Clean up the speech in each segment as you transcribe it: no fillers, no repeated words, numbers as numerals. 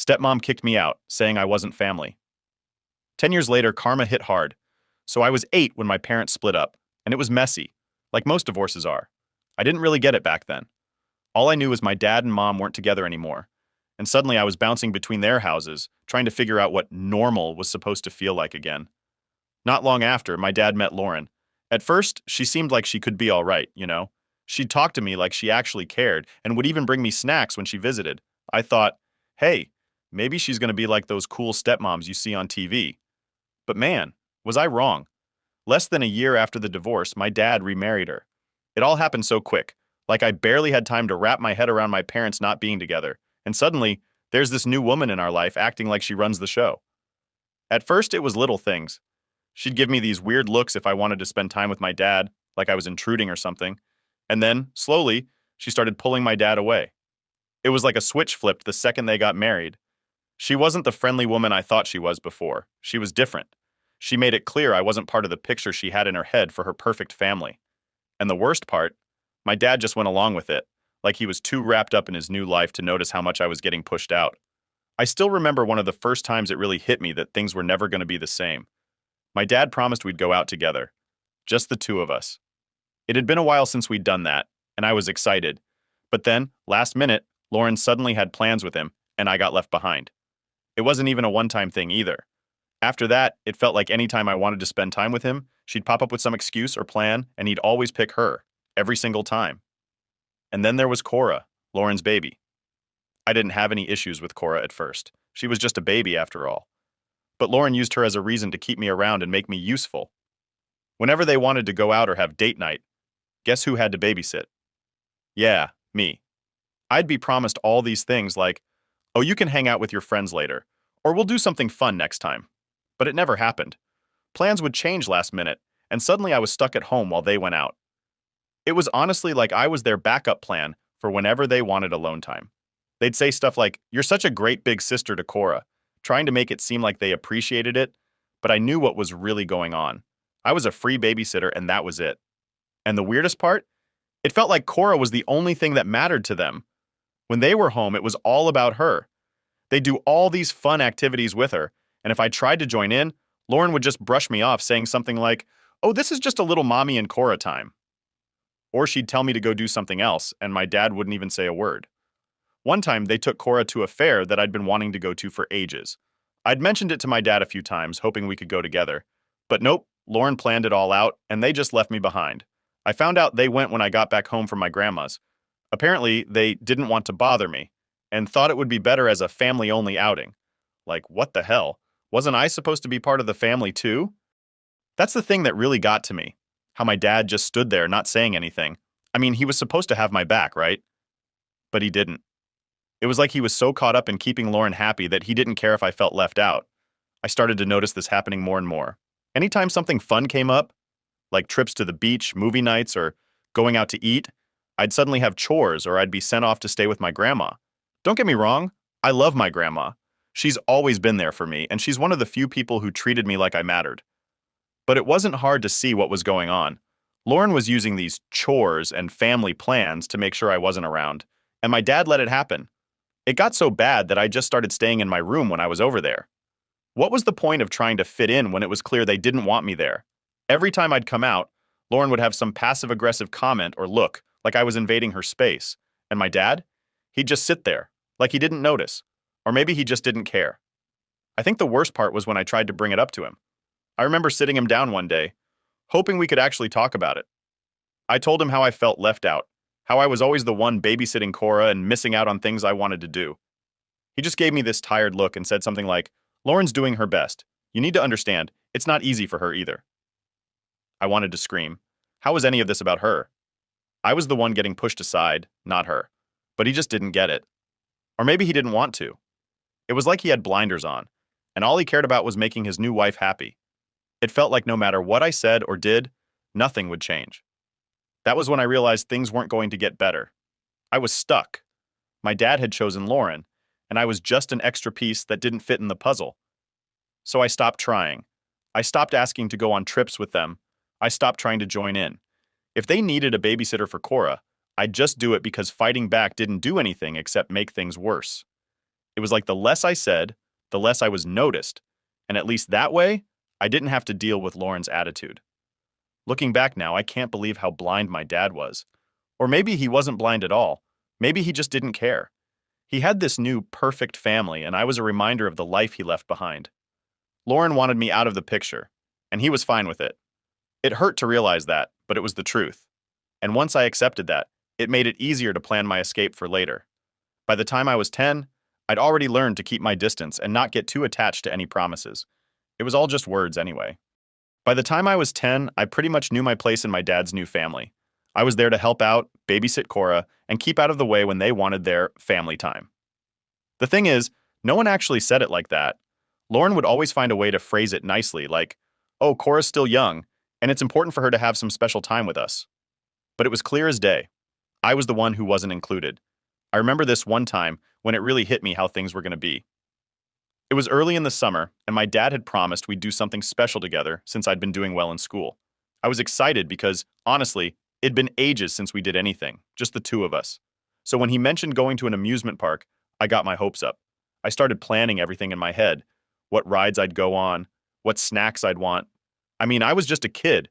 Stepmom kicked me out, saying I wasn't family. 10 years later, karma hit hard. So I was 8 when my parents split up, and it was messy, like most divorces are. I didn't really get it back then. All I knew was my dad and mom weren't together anymore, and suddenly I was bouncing between their houses, trying to figure out what normal was supposed to feel like again. Not long after, my dad met Lauren. At first, she seemed like she could be all right, you know? She'd talk to me like she actually cared and would even bring me snacks when she visited. I thought, hey, maybe she's going to be like those cool stepmoms you see on TV. But man, was I wrong. Less than a year after the divorce, my dad remarried her. It all happened so quick, like I barely had time to wrap my head around my parents not being together. And suddenly, there's this new woman in our life acting like she runs the show. At first, it was little things. She'd give me these weird looks if I wanted to spend time with my dad, like I was intruding or something. And then, slowly, she started pulling my dad away. It was like a switch flipped the second they got married. She wasn't the friendly woman I thought she was before. She was different. She made it clear I wasn't part of the picture she had in her head for her perfect family. And the worst part, my dad just went along with it, like he was too wrapped up in his new life to notice how much I was getting pushed out. I still remember one of the first times it really hit me that things were never going to be the same. My dad promised we'd go out together, just the two of us. It had been a while since we'd done that, and I was excited. But then, last minute, Lauren suddenly had plans with him, and I got left behind. It wasn't even a one-time thing either. After that, it felt like any time I wanted to spend time with him, she'd pop up with some excuse or plan, and he'd always pick her, every single time. And then there was Cora, Lauren's baby. I didn't have any issues with Cora at first. She was just a baby after all. But Lauren used her as a reason to keep me around and make me useful. Whenever they wanted to go out or have date night, guess who had to babysit? Yeah, me. I'd be promised all these things like, oh, you can hang out with your friends later, or we'll do something fun next time. But it never happened. Plans would change last minute, and suddenly I was stuck at home while they went out. It was honestly like I was their backup plan for whenever they wanted alone time. They'd say stuff like, you're such a great big sister to Cora, trying to make it seem like they appreciated it, but I knew what was really going on. I was a free babysitter, and that was it. And the weirdest part? It felt like Cora was the only thing that mattered to them. When they were home, it was all about her. They'd do all these fun activities with her, and if I tried to join in, Lauren would just brush me off saying something like, oh, this is just a little mommy and Cora time. Or she'd tell me to go do something else, and my dad wouldn't even say a word. One time, they took Cora to a fair that I'd been wanting to go to for ages. I'd mentioned it to my dad a few times, hoping we could go together. But nope, Lauren planned it all out, and they just left me behind. I found out they went when I got back home from my grandma's. Apparently, they didn't want to bother me, and thought it would be better as a family-only outing. Like, what the hell? Wasn't I supposed to be part of the family too? That's the thing that really got to me. How my dad just stood there not saying anything. I mean, he was supposed to have my back, right? But he didn't. It was like he was so caught up in keeping Lauren happy that he didn't care if I felt left out. I started to notice this happening more and more. Anytime something fun came up, like trips to the beach, movie nights, or going out to eat, I'd suddenly have chores or I'd be sent off to stay with my grandma. Don't get me wrong, I love my grandma. She's always been there for me, and she's one of the few people who treated me like I mattered. But it wasn't hard to see what was going on. Lauren was using these chores and family plans to make sure I wasn't around, and my dad let it happen. It got so bad that I just started staying in my room when I was over there. What was the point of trying to fit in when it was clear they didn't want me there? Every time I'd come out, Lauren would have some passive-aggressive comment or look, like I was invading her space. And my dad? He'd just sit there, like he didn't notice. Or maybe he just didn't care. I think the worst part was when I tried to bring it up to him. I remember sitting him down one day, hoping we could actually talk about it. I told him how I felt left out, how I was always the one babysitting Cora and missing out on things I wanted to do. He just gave me this tired look and said something like, Lauren's doing her best. You need to understand, it's not easy for her either. I wanted to scream. How was any of this about her? I was the one getting pushed aside, not her. But he just didn't get it. Or maybe he didn't want to. It was like he had blinders on, and all he cared about was making his new wife happy. It felt like no matter what I said or did, nothing would change. That was when I realized things weren't going to get better. I was stuck. My dad had chosen Lauren, and I was just an extra piece that didn't fit in the puzzle. So I stopped trying. I stopped asking to go on trips with them. I stopped trying to join in. If they needed a babysitter for Cora, I'd just do it because fighting back didn't do anything except make things worse. It was like the less I said, the less I was noticed, and at least that way, I didn't have to deal with Lauren's attitude. Looking back now, I can't believe how blind my dad was. Or maybe he wasn't blind at all. Maybe he just didn't care. He had this new perfect family, and I was a reminder of the life he left behind. Lauren wanted me out of the picture, and he was fine with it. It hurt to realize that, but it was the truth. And once I accepted that, it made it easier to plan my escape for later. By the time I was 10, I'd already learned to keep my distance and not get too attached to any promises. It was all just words anyway. By the time I was 10, I pretty much knew my place in my dad's new family. I was there to help out, babysit Cora, and keep out of the way when they wanted their family time. The thing is, no one actually said it like that. Lauren would always find a way to phrase it nicely, like, "Oh, Cora's still young, and it's important for her to have some special time with us." But it was clear as day. I was the one who wasn't included. I remember this one time when it really hit me how things were going to be. It was early in the summer, and my dad had promised we'd do something special together since I'd been doing well in school. I was excited because, honestly, it'd been ages since we did anything, just the two of us. So when he mentioned going to an amusement park, I got my hopes up. I started planning everything in my head, what rides I'd go on, what snacks I'd want. I mean, I was just a kid,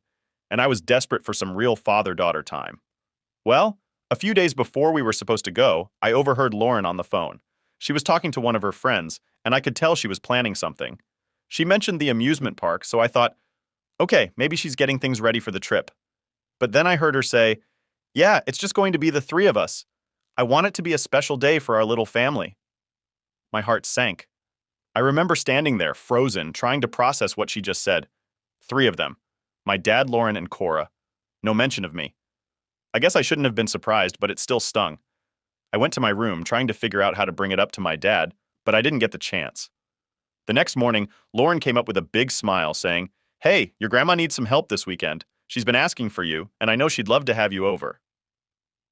and I was desperate for some real father-daughter time. Well, a few days before we were supposed to go, I overheard Lauren on the phone. She was talking to one of her friends, and I could tell she was planning something. She mentioned the amusement park, so I thought, okay, maybe she's getting things ready for the trip. But then I heard her say, "Yeah, it's just going to be the three of us. I want it to be a special day for our little family." My heart sank. I remember standing there, frozen, trying to process what she just said. Three of them. My dad, Lauren, and Cora. No mention of me. I guess I shouldn't have been surprised, but it still stung. I went to my room, trying to figure out how to bring it up to my dad, but I didn't get the chance. The next morning, Lauren came up with a big smile, saying, "Hey, your grandma needs some help this weekend. She's been asking for you, and I know she'd love to have you over."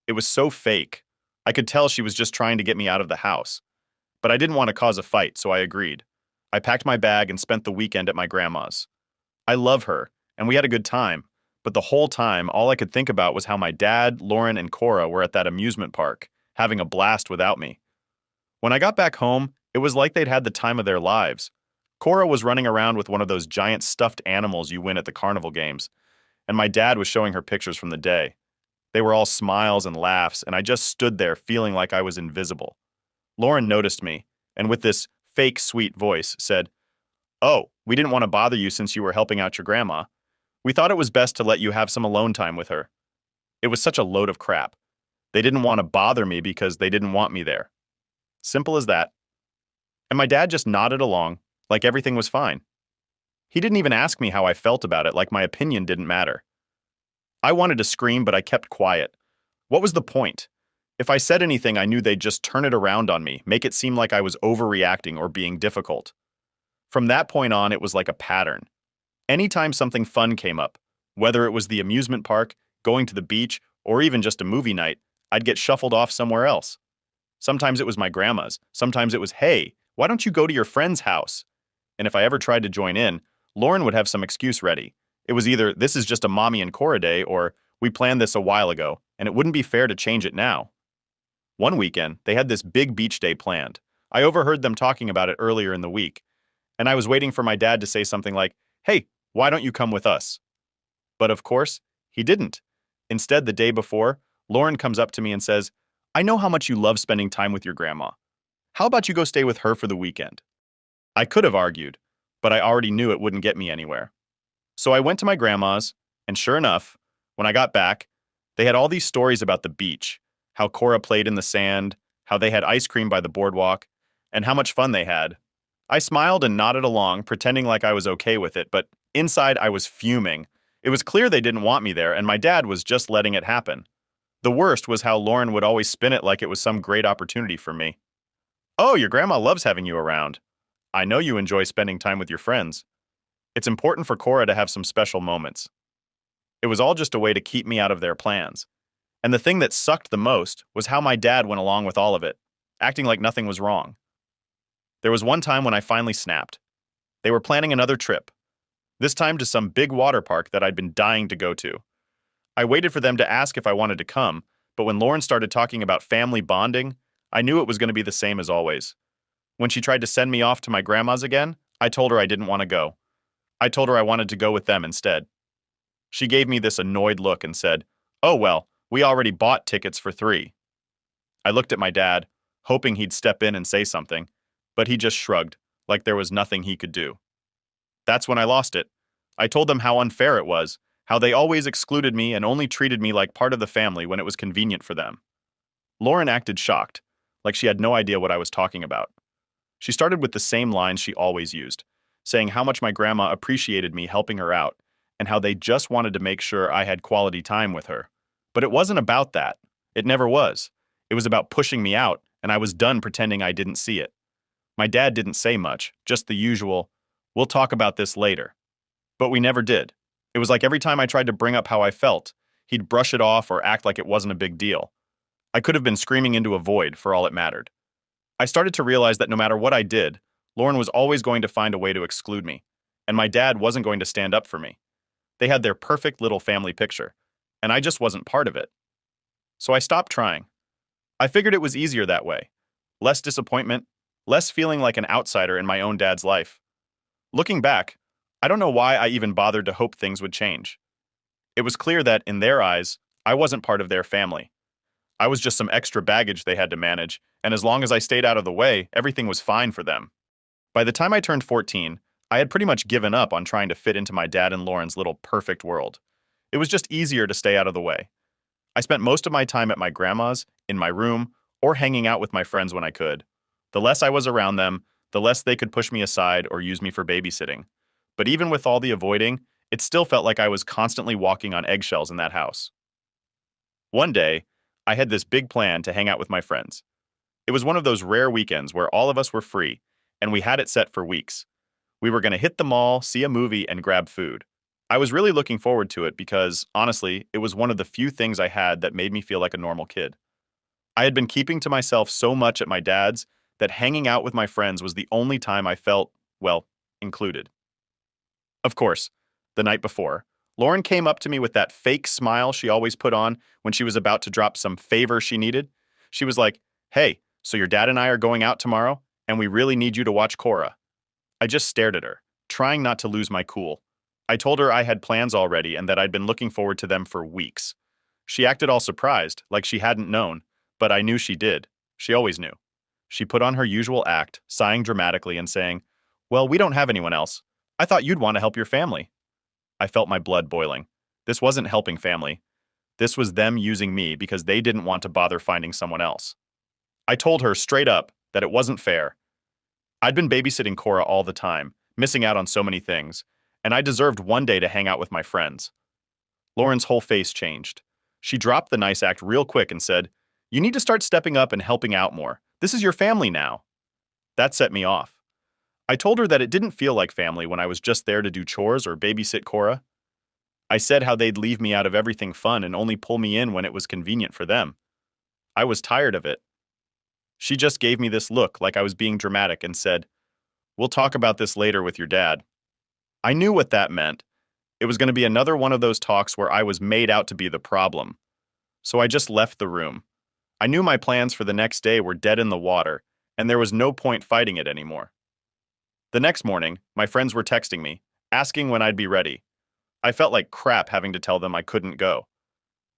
It was so fake. I could tell she was just trying to get me out of the house. But I didn't want to cause a fight, so I agreed. I packed my bag and spent the weekend at my grandma's. I love her, and we had a good time, but the whole time, all I could think about was how my dad, Lauren, and Cora were at that amusement park, having a blast without me. When I got back home, it was like they'd had the time of their lives. Cora was running around with one of those giant stuffed animals you win at the carnival games, and my dad was showing her pictures from the day. They were all smiles and laughs, and I just stood there feeling like I was invisible. Lauren noticed me, and with this fake sweet voice said, "Oh, we didn't want to bother you since you were helping out your grandma. We thought it was best to let you have some alone time with her." It was such a load of crap. They didn't want to bother me because they didn't want me there. Simple as that. And my dad just nodded along, like everything was fine. He didn't even ask me how I felt about it, like my opinion didn't matter. I wanted to scream, but I kept quiet. What was the point? If I said anything, I knew they'd just turn it around on me, make it seem like I was overreacting or being difficult. From that point on, it was like a pattern. Anytime something fun came up, whether it was the amusement park, going to the beach, or even just a movie night, I'd get shuffled off somewhere else. Sometimes it was my grandma's. Sometimes it was, "Hey, why don't you go to your friend's house?" And if I ever tried to join in, Lauren would have some excuse ready. It was either, "This is just a mommy and Cora day," or, "We planned this a while ago, and it wouldn't be fair to change it now." One weekend, they had this big beach day planned. I overheard them talking about it earlier in the week, and I was waiting for my dad to say something like, "Hey, why don't you come with us?" But of course, he didn't. Instead, the day before, Lauren comes up to me and says, "I know how much you love spending time with your grandma. How about you go stay with her for the weekend?" I could have argued, but I already knew it wouldn't get me anywhere. So I went to my grandma's, and sure enough, when I got back, they had all these stories about the beach, how Cora played in the sand, how they had ice cream by the boardwalk, and how much fun they had. I smiled and nodded along, pretending like I was okay with it, but inside I was fuming. It was clear they didn't want me there, and my dad was just letting it happen. The worst was how Lauren would always spin it like it was some great opportunity for me. "Oh, your grandma loves having you around. I know you enjoy spending time with your friends. It's important for Cora to have some special moments." It was all just a way to keep me out of their plans. And the thing that sucked the most was how my dad went along with all of it, acting like nothing was wrong. There was one time when I finally snapped. They were planning another trip, this time to some big water park that I'd been dying to go to. I waited for them to ask if I wanted to come, but when Lauren started talking about family bonding, I knew it was going to be the same as always. When she tried to send me off to my grandma's again, I told her I didn't want to go. I told her I wanted to go with them instead. She gave me this annoyed look and said, "Oh well, we already bought tickets for 3." I looked at my dad, hoping he'd step in and say something, but he just shrugged, like there was nothing he could do. That's when I lost it. I told them how unfair it was, how they always excluded me and only treated me like part of the family when it was convenient for them. Lauren acted shocked, like she had no idea what I was talking about. She started with the same lines she always used, saying how much my grandma appreciated me helping her out and how they just wanted to make sure I had quality time with her. But it wasn't about that. It never was. It was about pushing me out, and I was done pretending I didn't see it. My dad didn't say much, just the usual, "We'll talk about this later." But we never did. It was like every time I tried to bring up how I felt, he'd brush it off or act like it wasn't a big deal. I could have been screaming into a void for all it mattered. I started to realize that no matter what I did, Lauren was always going to find a way to exclude me, and my dad wasn't going to stand up for me. They had their perfect little family picture, and I just wasn't part of it. So I stopped trying. I figured it was easier that way. Less disappointment, less feeling like an outsider in my own dad's life. Looking back, I don't know why I even bothered to hope things would change. It was clear that, in their eyes, I wasn't part of their family. I was just some extra baggage they had to manage, and as long as I stayed out of the way, everything was fine for them. By the time I turned 14, I had pretty much given up on trying to fit into my dad and Lauren's little perfect world. It was just easier to stay out of the way. I spent most of my time at my grandma's, in my room, or hanging out with my friends when I could. The less I was around them, the less they could push me aside or use me for babysitting. But even with all the avoiding, it still felt like I was constantly walking on eggshells in that house. One day, I had this big plan to hang out with my friends. It was one of those rare weekends where all of us were free, and we had it set for weeks. We were going to hit the mall, see a movie, and grab food. I was really looking forward to it because, honestly, it was one of the few things I had that made me feel like a normal kid. I had been keeping to myself so much at my dad's that hanging out with my friends was the only time I felt, well, included. Of course, the night before, Lauren came up to me with that fake smile she always put on when she was about to drop some favor she needed. She was like, "Hey, so your dad and I are going out tomorrow, and we really need you to watch Cora." I just stared at her, trying not to lose my cool. I told her I had plans already and that I'd been looking forward to them for weeks. She acted all surprised, like she hadn't known, but I knew she did. She always knew. She put on her usual act, sighing dramatically and saying, "Well, we don't have anyone else. I thought you'd want to help your family." I felt my blood boiling. This wasn't helping family. This was them using me because they didn't want to bother finding someone else. I told her straight up that it wasn't fair. I'd been babysitting Cora all the time, missing out on so many things, and I deserved one day to hang out with my friends. Lauren's whole face changed. She dropped the nice act real quick and said, "You need to start stepping up and helping out more. This is your family now." That set me off. I told her that it didn't feel like family when I was just there to do chores or babysit Cora. I said how they'd leave me out of everything fun and only pull me in when it was convenient for them. I was tired of it. She just gave me this look like I was being dramatic and said, "We'll talk about this later with your dad." I knew what that meant. It was going to be another one of those talks where I was made out to be the problem. So I just left the room. I knew my plans for the next day were dead in the water, and there was no point fighting it anymore. The next morning, my friends were texting me, asking when I'd be ready. I felt like crap having to tell them I couldn't go.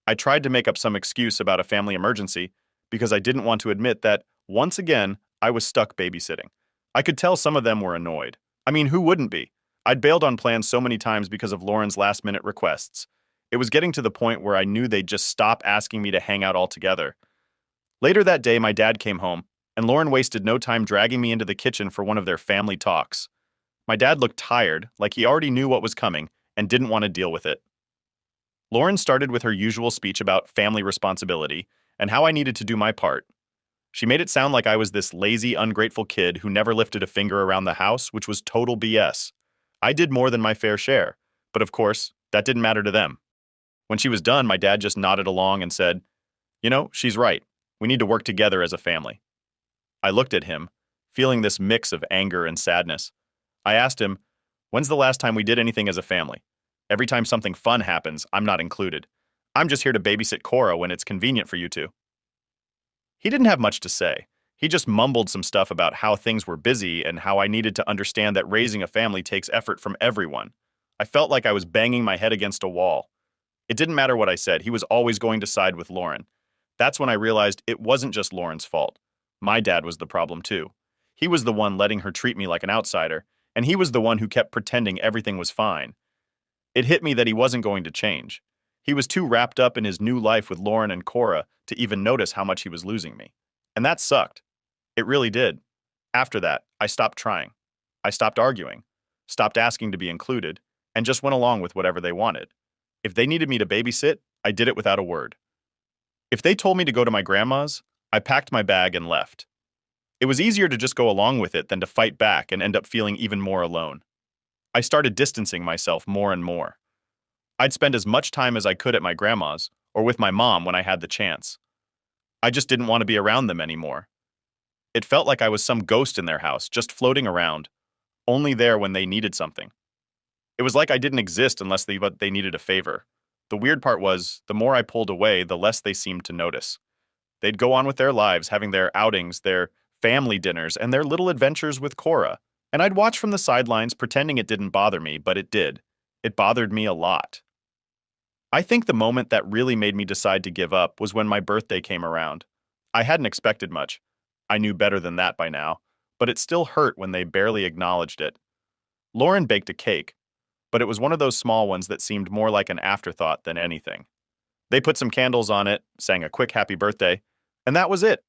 I tried to make up some excuse about a family emergency because I didn't want to admit that, once again, I was stuck babysitting. I could tell some of them were annoyed. I mean, who wouldn't be? I'd bailed on plans so many times because of Lauren's last-minute requests. It was getting to the point where I knew they'd just stop asking me to hang out altogether. Later that day, my dad came home, and Lauren wasted no time dragging me into the kitchen for one of their family talks. My dad looked tired, like he already knew what was coming, and didn't want to deal with it. Lauren started with her usual speech about family responsibility and how I needed to do my part. She made it sound like I was this lazy, ungrateful kid who never lifted a finger around the house, which was total BS. I did more than my fair share, but of course, that didn't matter to them. When she was done, my dad just nodded along and said, "You know, she's right. We need to work together as a family." I looked at him, feeling this mix of anger and sadness. I asked him, "When's the last time we did anything as a family? Every time something fun happens, I'm not included. I'm just here to babysit Cora when it's convenient for you two." He didn't have much to say. He just mumbled some stuff about how things were busy and how I needed to understand that raising a family takes effort from everyone. I felt like I was banging my head against a wall. It didn't matter what I said, he was always going to side with Lauren. That's when I realized it wasn't just Lauren's fault. My dad was the problem too. He was the one letting her treat me like an outsider, and he was the one who kept pretending everything was fine. It hit me that he wasn't going to change. He was too wrapped up in his new life with Lauren and Cora to even notice how much he was losing me. And that sucked. It really did. After that, I stopped trying. I stopped arguing, stopped asking to be included, and just went along with whatever they wanted. If they needed me to babysit, I did it without a word. If they told me to go to my grandma's, I packed my bag and left. It was easier to just go along with it than to fight back and end up feeling even more alone. I started distancing myself more and more. I'd spend as much time as I could at my grandma's or with my mom when I had the chance. I just didn't want to be around them anymore. It felt like I was some ghost in their house, just floating around, only there when they needed something. It was like I didn't exist unless they needed a favor. The weird part was, the more I pulled away, the less they seemed to notice. They'd go on with their lives, having their outings, their family dinners, and their little adventures with Cora. And I'd watch from the sidelines, pretending it didn't bother me, but it did. It bothered me a lot. I think the moment that really made me decide to give up was when my birthday came around. I hadn't expected much. I knew better than that by now, but it still hurt when they barely acknowledged it. Lauren baked a cake, but it was one of those small ones that seemed more like an afterthought than anything. They put some candles on it, sang a quick happy birthday, and that was it.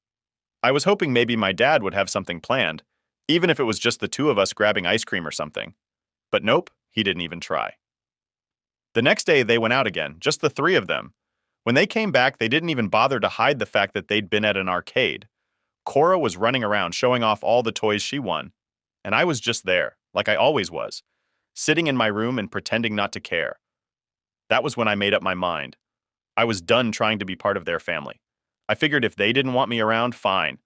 I was hoping maybe my dad would have something planned, even if it was just the two of us grabbing ice cream or something. But nope, he didn't even try. The next day, they went out again, just the three of them. When they came back, they didn't even bother to hide the fact that they'd been at an arcade. Cora was running around showing off all the toys she won, and I was just there, like I always was, sitting in my room and pretending not to care. That was when I made up my mind. I was done trying to be part of their family. I figured if they didn't want me around, fine.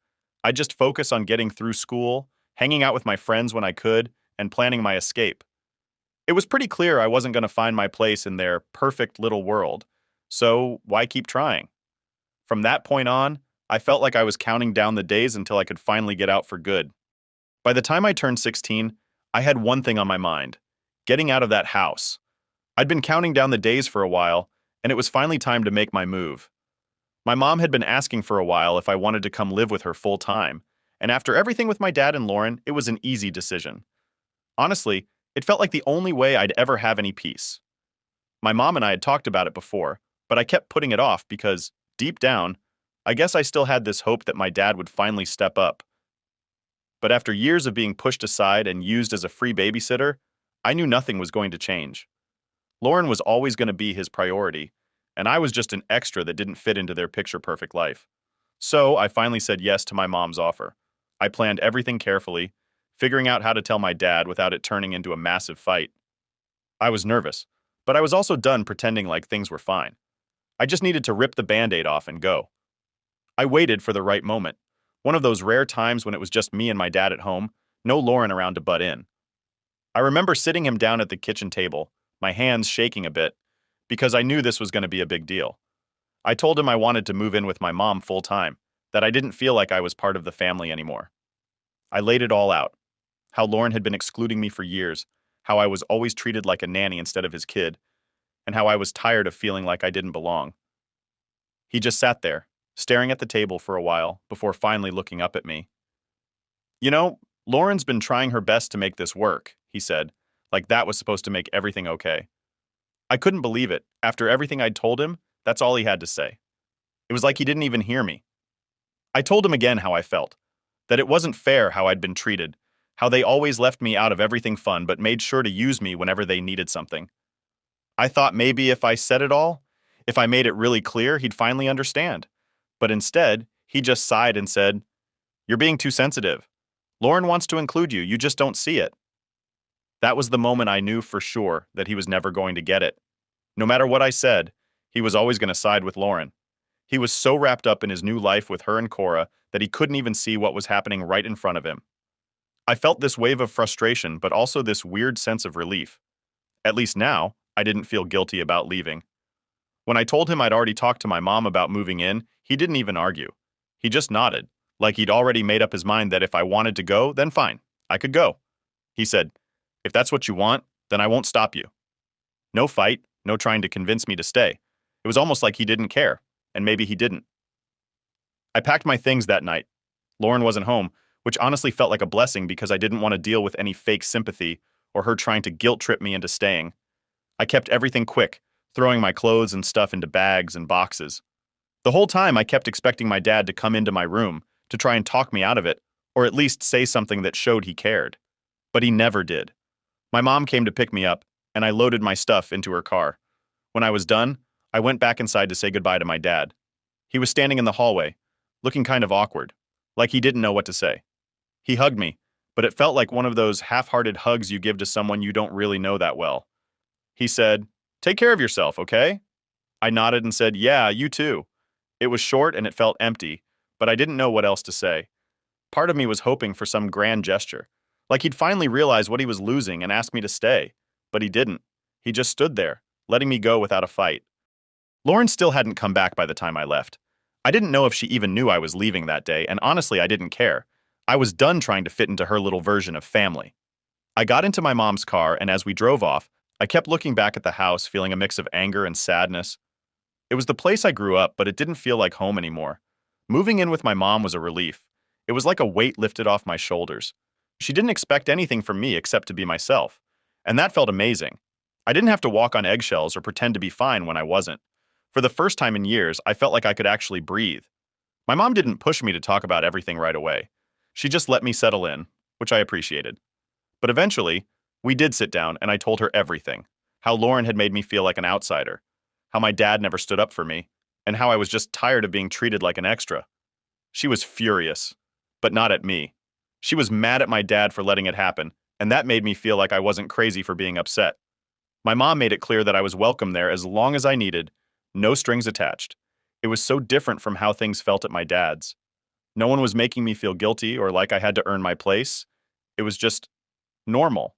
I'd just focus on getting through school, hanging out with my friends when I could, and planning my escape. It was pretty clear I wasn't going to find my place in their perfect little world, so why keep trying? From that point on, I felt like I was counting down the days until I could finally get out for good. By the time I turned 16, I had one thing on my mind: getting out of that house. I'd been counting down the days for a while, and it was finally time to make my move. My mom had been asking for a while if I wanted to come live with her full time, and after everything with my dad and Lauren, it was an easy decision. Honestly, it felt like the only way I'd ever have any peace. My mom and I had talked about it before, but I kept putting it off because, deep down, I guess I still had this hope that my dad would finally step up. But after years of being pushed aside and used as a free babysitter, I knew nothing was going to change. Lauren was always going to be his priority, and I was just an extra that didn't fit into their picture-perfect life. So I finally said yes to my mom's offer. I planned everything carefully, figuring out how to tell my dad without it turning into a massive fight. I was nervous, but I was also done pretending like things were fine. I just needed to rip the Band-Aid off and go. I waited for the right moment, one of those rare times when it was just me and my dad at home, no Lauren around to butt in. I remember sitting him down at the kitchen table, my hands shaking a bit, because I knew this was going to be a big deal. I told him I wanted to move in with my mom full time, that I didn't feel like I was part of the family anymore. I laid it all out: how Lauren had been excluding me for years, how I was always treated like a nanny instead of his kid, and how I was tired of feeling like I didn't belong. He just sat there, staring at the table for a while before finally looking up at me. "You know, Lauren's been trying her best to make this work," he said, like that was supposed to make everything okay. I couldn't believe it. After everything I'd told him, that's all he had to say. It was like he didn't even hear me. I told him again how I felt, that it wasn't fair how I'd been treated, how they always left me out of everything fun but made sure to use me whenever they needed something. I thought maybe if I said it all, if I made it really clear, he'd finally understand. But instead, he just sighed and said, "You're being too sensitive. Lauren wants to include you, you just don't see it." That was the moment I knew for sure that he was never going to get it. No matter what I said, he was always going to side with Lauren. He was so wrapped up in his new life with her and Cora that he couldn't even see what was happening right in front of him. I felt this wave of frustration, but also this weird sense of relief. At least now, I didn't feel guilty about leaving. When I told him I'd already talked to my mom about moving in, he didn't even argue. He just nodded, like he'd already made up his mind that if I wanted to go, then fine, I could go. He said, "If that's what you want, then I won't stop you." No fight, no trying to convince me to stay. It was almost like he didn't care, and maybe he didn't. I packed my things that night. Lauren wasn't home, which honestly felt like a blessing because I didn't want to deal with any fake sympathy or her trying to guilt trip me into staying. I kept everything quick, throwing my clothes and stuff into bags and boxes. The whole time I kept expecting my dad to come into my room to try and talk me out of it, or at least say something that showed he cared. But he never did. My mom came to pick me up, and I loaded my stuff into her car. When I was done, I went back inside to say goodbye to my dad. He was standing in the hallway, looking kind of awkward, like he didn't know what to say. He hugged me, but it felt like one of those half-hearted hugs you give to someone you don't really know that well. He said, "Take care of yourself, okay?" I nodded and said, "Yeah, you too." It was short and it felt empty, but I didn't know what else to say. Part of me was hoping for some grand gesture, like he'd finally realize what he was losing and ask me to stay. But he didn't. He just stood there, letting me go without a fight. Lauren still hadn't come back by the time I left. I didn't know if she even knew I was leaving that day, and honestly, I didn't care. I was done trying to fit into her little version of family. I got into my mom's car, and as we drove off, I kept looking back at the house, feeling a mix of anger and sadness. It was the place I grew up, but it didn't feel like home anymore. Moving in with my mom was a relief. It was like a weight lifted off my shoulders. She didn't expect anything from me except to be myself, and that felt amazing. I didn't have to walk on eggshells or pretend to be fine when I wasn't. For the first time in years, I felt like I could actually breathe. My mom didn't push me to talk about everything right away. She just let me settle in, which I appreciated. But eventually, we did sit down and I told her everything. How Lauren had made me feel like an outsider, how my dad never stood up for me, and how I was just tired of being treated like an extra. She was furious, but not at me. She was mad at my dad for letting it happen, and that made me feel like I wasn't crazy for being upset. My mom made it clear that I was welcome there as long as I needed, no strings attached. It was so different from how things felt at my dad's. No one was making me feel guilty or like I had to earn my place. It was just normal.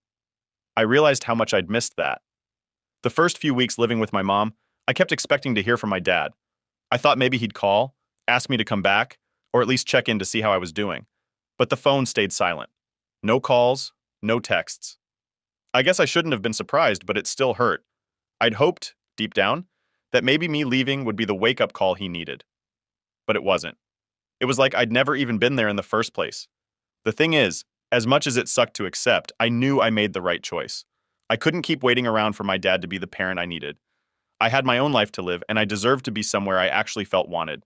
I realized how much I'd missed that. The first few weeks living with my mom, I kept expecting to hear from my dad. I thought maybe he'd call, ask me to come back, or at least check in to see how I was doing. But the phone stayed silent. No calls, no texts. I guess I shouldn't have been surprised, but it still hurt. I'd hoped, deep down, that maybe me leaving would be the wake-up call he needed. But it wasn't. It was like I'd never even been there in the first place. The thing is, as much as it sucked to accept, I knew I made the right choice. I couldn't keep waiting around for my dad to be the parent I needed. I had my own life to live, and I deserved to be somewhere I actually felt wanted.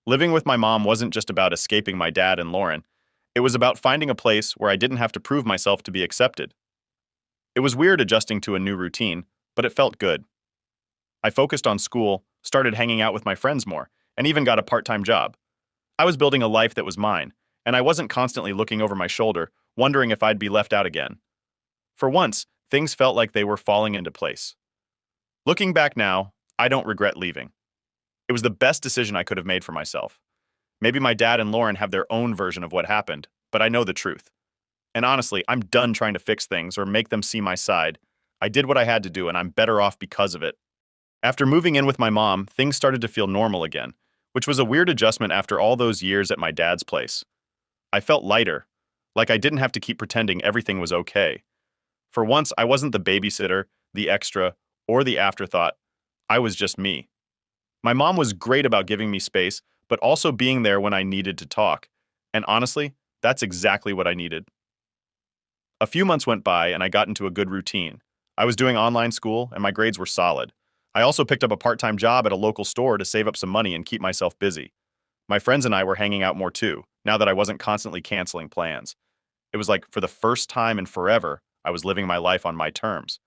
Living with my mom wasn't just about escaping my dad and Lauren. It was about finding a place where I didn't have to prove myself to be accepted. It was weird adjusting to a new routine, but it felt good. I focused on school, started hanging out with my friends more, and even got a part-time job. I was building a life that was mine, and I wasn't constantly looking over my shoulder, wondering if I'd be left out again. For once, things felt like they were falling into place. Looking back now, I don't regret leaving. It was the best decision I could have made for myself. Maybe my dad and Lauren have their own version of what happened, but I know the truth. And honestly, I'm done trying to fix things or make them see my side. I did what I had to do, and I'm better off because of it. After moving in with my mom, things started to feel normal again, which was a weird adjustment after all those years at my dad's place. I felt lighter, like I didn't have to keep pretending everything was okay. For once, I wasn't the babysitter, the extra, or the afterthought. I was just me. My mom was great about giving me space, but also being there when I needed to talk. And honestly, that's exactly what I needed. A few months went by and I got into a good routine. I was doing online school and my grades were solid. I also picked up a part-time job at a local store to save up some money and keep myself busy. My friends and I were hanging out more too, now that I wasn't constantly canceling plans. It was like for the first time in forever, I was living my life on my terms.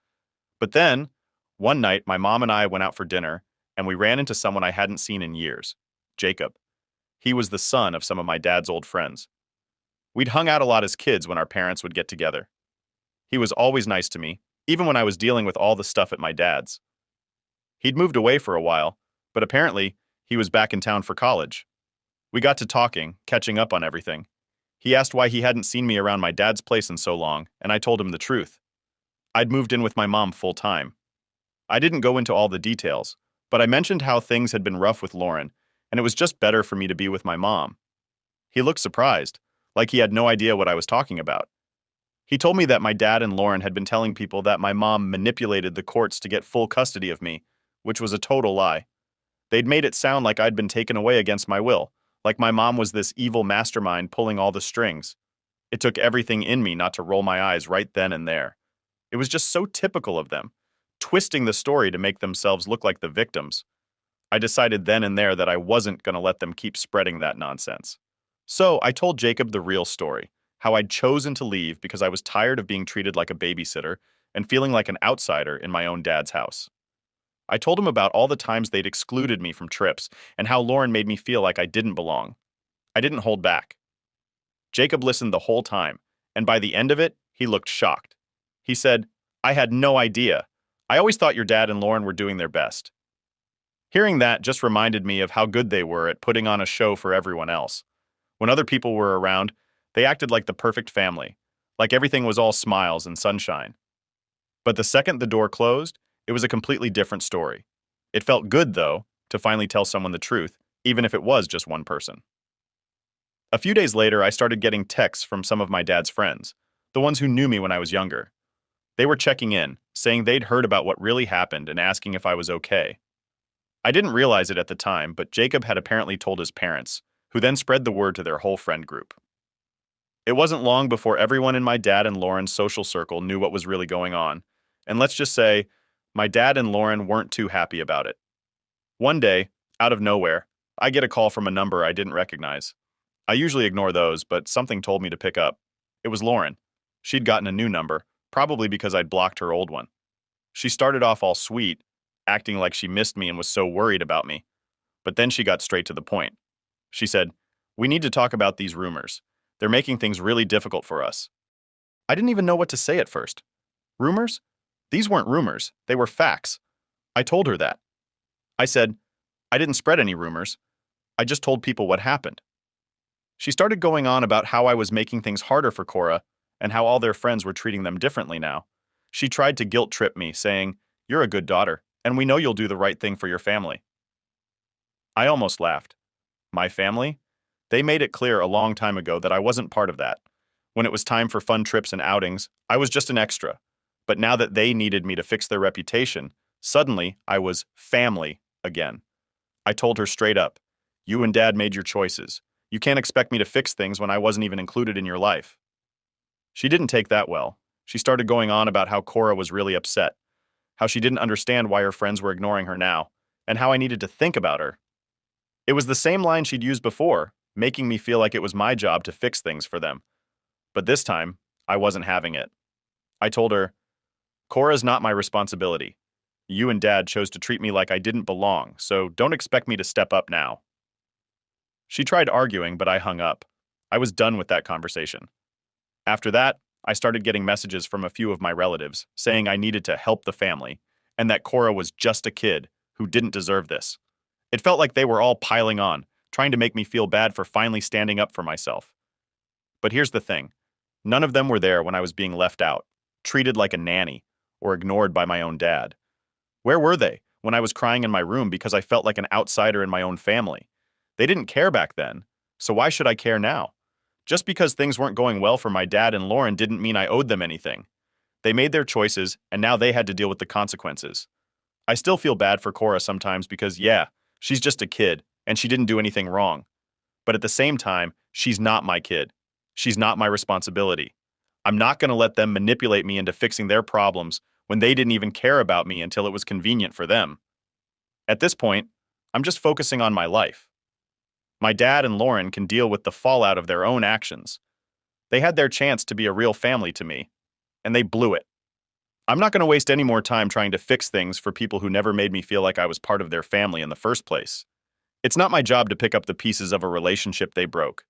But then, one night, my mom and I went out for dinner, and we ran into someone I hadn't seen in years, Jacob. He was the son of some of my dad's old friends. We'd hung out a lot as kids when our parents would get together. He was always nice to me, even when I was dealing with all the stuff at my dad's. He'd moved away for a while, but apparently, he was back in town for college. We got to talking, catching up on everything. He asked why he hadn't seen me around my dad's place in so long, and I told him the truth. I'd moved in with my mom full time. I didn't go into all the details, but I mentioned how things had been rough with Lauren, and it was just better for me to be with my mom. He looked surprised, like he had no idea what I was talking about. He told me that my dad and Lauren had been telling people that my mom manipulated the courts to get full custody of me, which was a total lie. They'd made it sound like I'd been taken away against my will, like my mom was this evil mastermind pulling all the strings. It took everything in me not to roll my eyes right then and there. It was just so typical of them, twisting the story to make themselves look like the victims. I decided then and there that I wasn't going to let them keep spreading that nonsense. So I told Jacob the real story, how I'd chosen to leave because I was tired of being treated like a babysitter and feeling like an outsider in my own dad's house. I told him about all the times they'd excluded me from trips and how Lauren made me feel like I didn't belong. I didn't hold back. Jacob listened the whole time, and by the end of it, he looked shocked. He said, "I had no idea. I always thought your dad and Lauren were doing their best." Hearing that just reminded me of how good they were at putting on a show for everyone else. When other people were around, they acted like the perfect family, like everything was all smiles and sunshine. But the second the door closed, it was a completely different story. It felt good, though, to finally tell someone the truth, even if it was just one person. A few days later, I started getting texts from some of my dad's friends, the ones who knew me when I was younger. They were checking in, saying they'd heard about what really happened and asking if I was okay. I didn't realize it at the time, but Jacob had apparently told his parents, who then spread the word to their whole friend group. It wasn't long before everyone in my dad and Lauren's social circle knew what was really going on, and let's just say, my dad and Lauren weren't too happy about it. One day, out of nowhere, I get a call from a number I didn't recognize. I usually ignore those, but something told me to pick up. It was Lauren. She'd gotten a new number, probably because I'd blocked her old one. She started off all sweet, acting like she missed me and was so worried about me. But then she got straight to the point. She said, "We need to talk about these rumors. They're making things really difficult for us." I didn't even know what to say at first. Rumors? These weren't rumors. They were facts. I told her that. I said, "I didn't spread any rumors. I just told people what happened." She started going on about how I was making things harder for Cora and how all their friends were treating them differently now. She tried to guilt trip me, saying, "You're a good daughter, and we know you'll do the right thing for your family." I almost laughed. My family? They made it clear a long time ago that I wasn't part of that. When it was time for fun trips and outings, I was just an extra. But now that they needed me to fix their reputation, suddenly I was family again. I told her straight up, "You and Dad made your choices. You can't expect me to fix things when I wasn't even included in your life." She didn't take that well. She started going on about how Cora was really upset, how she didn't understand why her friends were ignoring her now, and how I needed to think about her. It was the same line she'd used before, making me feel like it was my job to fix things for them. But this time, I wasn't having it. I told her, "Cora's not my responsibility. You and Dad chose to treat me like I didn't belong, so don't expect me to step up now." She tried arguing, but I hung up. I was done with that conversation. After that, I started getting messages from a few of my relatives saying I needed to help the family and that Cora was just a kid who didn't deserve this. It felt like they were all piling on, trying to make me feel bad for finally standing up for myself. But here's the thing. None of them were there when I was being left out, treated like a nanny, or ignored by my own dad. Where were they when I was crying in my room because I felt like an outsider in my own family? They didn't care back then, so why should I care now? Just because things weren't going well for my dad and Lauren didn't mean I owed them anything. They made their choices, and now they had to deal with the consequences. I still feel bad for Cora sometimes because, yeah, she's just a kid, and she didn't do anything wrong. But at the same time, she's not my kid. She's not my responsibility. I'm not going to let them manipulate me into fixing their problems when they didn't even care about me until it was convenient for them. At this point, I'm just focusing on my life. My dad and Lauren can deal with the fallout of their own actions. They had their chance to be a real family to me, and they blew it. I'm not going to waste any more time trying to fix things for people who never made me feel like I was part of their family in the first place. It's not my job to pick up the pieces of a relationship they broke.